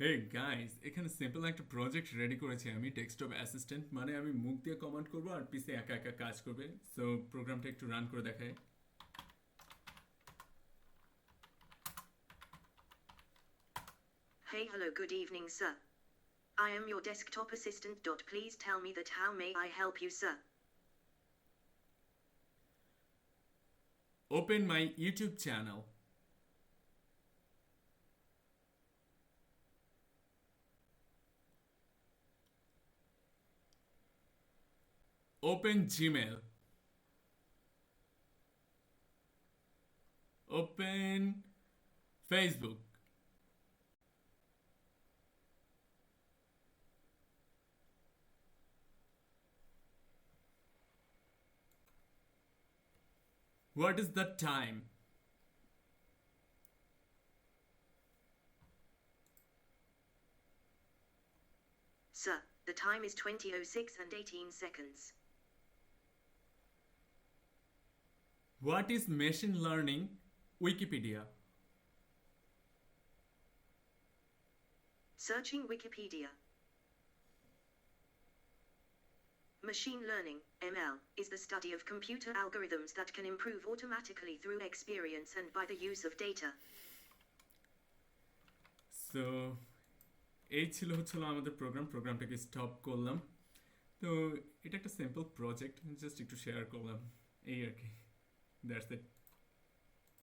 Hey guys, এখানে simple একটা project ready করেছি আমি ডেস্কটপ অ্যাসিস্ট্যান্ট, মানে আমি মুখ দিয়ে কমান্ড করব আর পিসি একা একা কাজ করবে। সো প্রোগ্রামটা একটু রান করে দেখায়। Hey, hello, good evening, sir. I am your desktop assistant. Please tell me that how may I help you, sir? Open my YouTube channel. Open Gmail. Open Facebook. What is the time? Sir, the time is 20:06 and 18 seconds. What is machine learning? Wikipedia. Searching Wikipedia. Machine learning, ML, is the study of computer algorithms that can improve automatically through experience and by the use of data. So এই হচ্ছিল আমাদের প্রোগ্রামটাকে stop করলাম। তো এটা একটা simple project, just একটু share করলাম, এই আর কি। That's it.